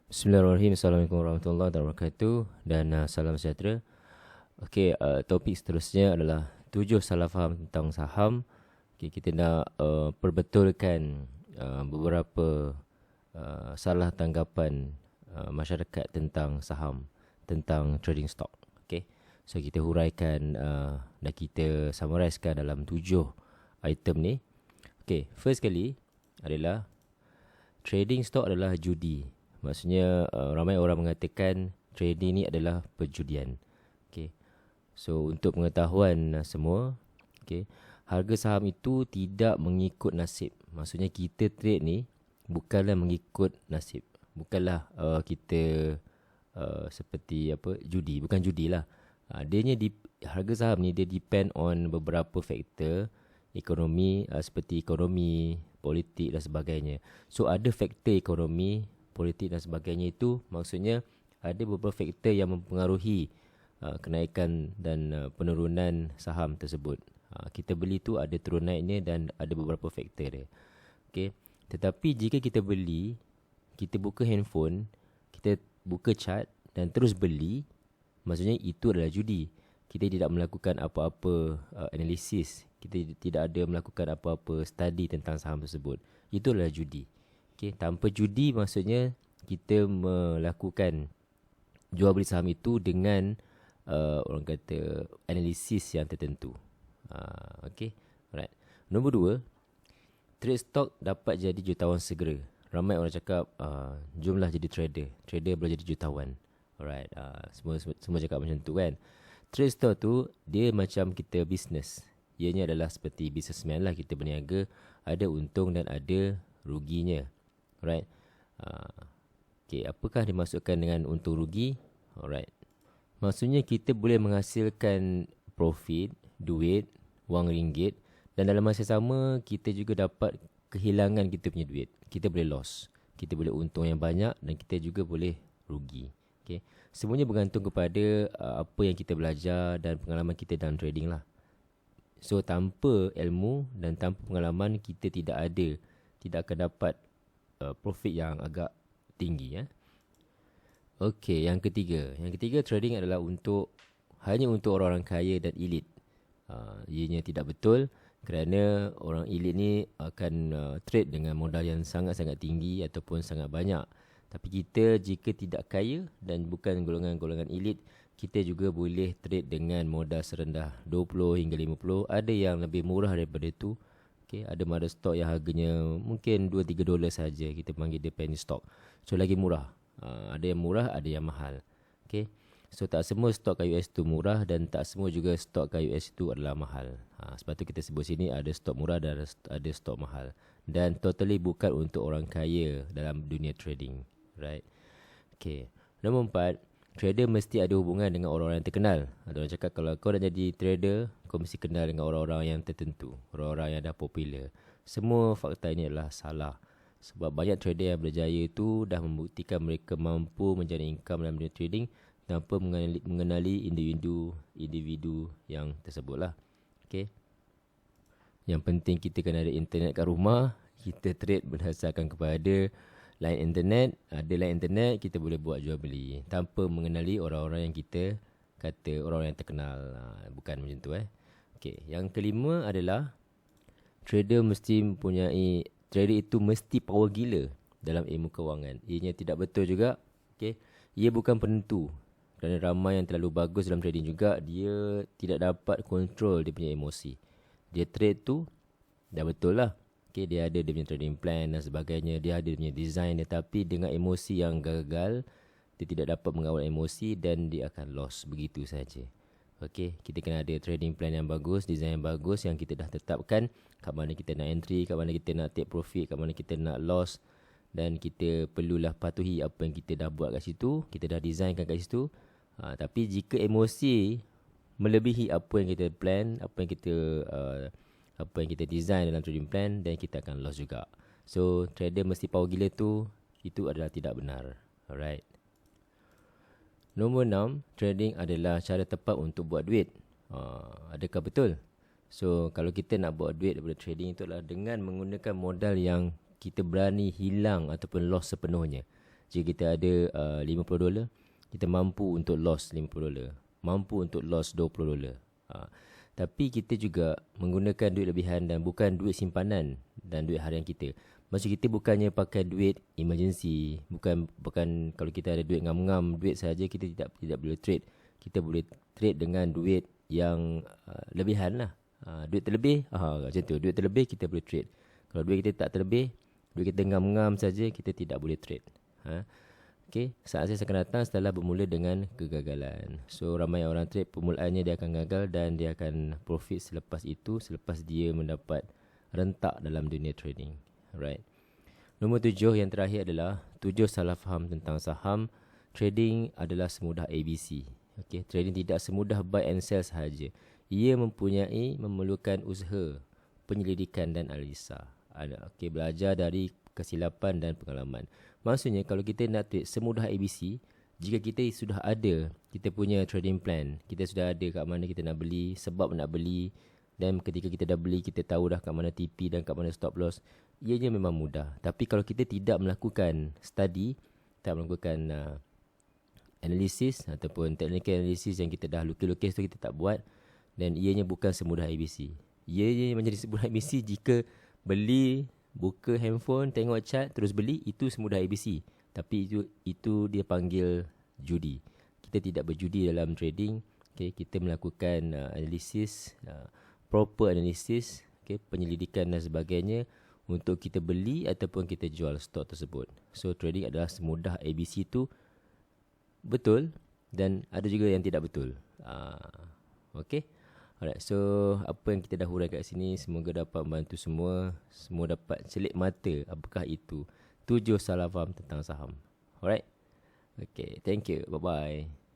Bismillahirrahmanirrahim. Assalamualaikum warahmatullahi wabarakatuh dan salam sejahtera. Okey, topik seterusnya adalah 7 salah faham tentang saham. Okey, kita nak perbetulkan beberapa salah tanggapan masyarakat tentang saham, tentang trading stock. Okey. So kita huraikan dan kita summarizekan dalam 7 item ni. Okey, first kali adalah trading stock adalah judi. Maksudnya ramai orang mengatakan trading ni adalah perjudian. Okay. So untuk pengetahuan semua, okay, harga saham itu tidak mengikut nasib. Maksudnya kita trade ni bukanlah mengikut nasib. Bukanlah kita seperti apa judi, bukan judilah. Harga saham ni dia depend on beberapa faktor ekonomi, seperti ekonomi, politik dan sebagainya. So ada faktor ekonomi, politik dan sebagainya itu maksudnya ada beberapa faktor yang mempengaruhi kenaikan dan penurunan saham tersebut. Kita beli tu ada turun naiknya dan ada beberapa faktor dia. Okey. Tetapi jika kita beli, kita buka handphone, kita buka chart dan terus beli, maksudnya itu adalah judi. Kita tidak melakukan apa-apa analisis, kita tidak ada melakukan apa-apa study tentang saham tersebut. Itu adalah judi. Okay, tanpa judi maksudnya kita melakukan jual beli saham itu dengan orang kata analisis yang tertentu. Okay, alright. Nombor 2, trade stock dapat jadi jutawan segera. Ramai orang cakap jomlah jadi trader. Trader boleh jadi jutawan. Alright, semua cakap macam tu kan. Trade stock tu dia macam kita bisnes. Ianya adalah seperti businessman lah, kita berniaga, ada untung dan ada ruginya. Alright. Okay, apakah dimaksudkan dengan untung rugi? Alright. Maksudnya kita boleh menghasilkan profit, duit, wang ringgit, dan dalam masa sama kita juga dapat kehilangan kita punya duit. Kita boleh loss. Kita boleh untung yang banyak dan kita juga boleh rugi. Okay. Semuanya bergantung kepada apa yang kita belajar dan pengalaman kita dalam trading lah. So tanpa ilmu dan tanpa pengalaman kita tidak akan dapat profit yang agak tinggi. Okey, yang ketiga trading adalah hanya untuk orang-orang kaya dan elit. Ianya tidak betul kerana orang elit ni akan trade dengan modal yang sangat-sangat tinggi ataupun sangat banyak. Tapi kita jika tidak kaya dan bukan golongan-golongan elit, kita juga boleh trade dengan modal serendah 20 hingga 50. Ada yang lebih murah daripada itu. Okay, ada mother stock yang harganya mungkin $2-3 saja. Kita panggil dia penny stock. So lagi murah. Ada yang murah, ada yang mahal. Okay. So tak semua stok kat US tu murah dan tak semua juga stok kat US tu adalah mahal. Sebab tu kita sebut sini ada stok murah dan ada stok mahal. Dan totally bukan untuk orang kaya dalam dunia trading. Right. Okay. Nombor 4, trader mesti ada hubungan dengan orang-orang yang terkenal. Ada orang cakap kalau kau dah jadi trader, kau mesti kenal dengan orang-orang yang tertentu, orang-orang yang dah popular. Semua fakta ini adalah salah. Sebab banyak trader yang berjaya itu dah membuktikan mereka mampu menjadi income dalam dunia trading tanpa mengenali individu yang tersebutlah. Okay. Yang penting kita kena ada internet kat rumah. Kita trade berdasarkan kepada line internet. Ada line internet, kita boleh buat jual beli tanpa mengenali orang-orang yang kita kata orang yang terkenal. Bukan macam tu. Okay. Yang kelima adalah trader itu mesti power gila dalam ilmu kewangan. Ianya tidak betul juga. Okay. Ia bukan penentu. Kerana ramai yang terlalu bagus dalam trading juga, dia tidak dapat kontrol dia punya emosi. Dia trade tu dah betul lah. Okay, dia ada dia punya trading plan dan sebagainya. Dia ada dia punya design, tetapi dengan emosi yang gagal, dia tidak dapat mengawal emosi dan dia akan loss begitu saja. Okay, kita kena ada trading plan yang bagus, design yang bagus yang kita dah tetapkan. Kat mana kita nak entry, kat mana kita nak take profit, kat mana kita nak loss. Dan kita perlulah patuhi apa yang kita dah buat kat situ. Kita dah designkan kat situ. Tapi jika emosi melebihi apa yang kita plan, apa yang kita design dalam trading plan, dan kita akan loss juga. So trader mesti power gila tu, itu adalah tidak benar. Alright. Nombor 6, trading adalah cara tepat untuk buat duit. Adakah betul? So kalau kita nak buat duit daripada trading itu adalah dengan menggunakan modal yang kita berani hilang ataupun loss sepenuhnya. Jika kita ada $50, kita mampu untuk loss $50, mampu untuk loss $20. Tapi kita juga menggunakan duit lebihan dan bukan duit simpanan dan duit harian kita. Maksud kita bukannya pakai duit emergency, bukan kalau kita ada duit ngam-ngam duit saja kita tidak boleh trade. Kita boleh trade dengan duit yang lebihan lah. Duit terlebih, macam tu. Duit terlebih kita boleh trade. Kalau duit kita tak terlebih, duit kita ngam-ngam saja, kita tidak boleh trade. Okay, saat saya akan datang setelah bermula dengan kegagalan. So ramai orang trade permulaannya dia akan gagal dan dia akan profit selepas itu, selepas dia mendapat rentak dalam dunia trading. Alright. Nombor 7 yang terakhir adalah 7 salah faham tentang saham. Trading adalah semudah ABC. Okay, trading tidak semudah buy and sell sahaja. Ia memerlukan usaha, penyelidikan dan analisa. Okay, belajar dari kesilapan dan pengalaman. Maksudnya kalau kita nak trade semudah ABC, jika kita sudah ada kita punya trading plan, kita sudah ada kat mana kita nak beli, sebab nak beli, dan ketika kita dah beli kita tahu dah kat mana TP dan kat mana stop loss, ianya memang mudah. Tapi kalau kita tidak melakukan study, tak melakukan analisis ataupun technical analysis yang kita dah lukis-lukis tu kita tak buat, dan ianya bukan semudah ABC. Ianya menjadi semudah ABC jika beli, buka handphone, tengok chart, terus beli, itu semudah ABC. Tapi itu dia panggil judi. Kita tidak berjudi dalam trading. Okay, kita melakukan analisis, proper analisis, okay, penyelidikan dan sebagainya untuk kita beli ataupun kita jual stok tersebut. So trading adalah semudah ABC tu betul, dan ada juga yang tidak betul. Okay. Alright, so apa yang kita dah huraikan kat sini semoga dapat membantu semua dapat celik mata apakah itu 7 salah faham tentang saham. Alright. Okay, thank you. Bye-bye.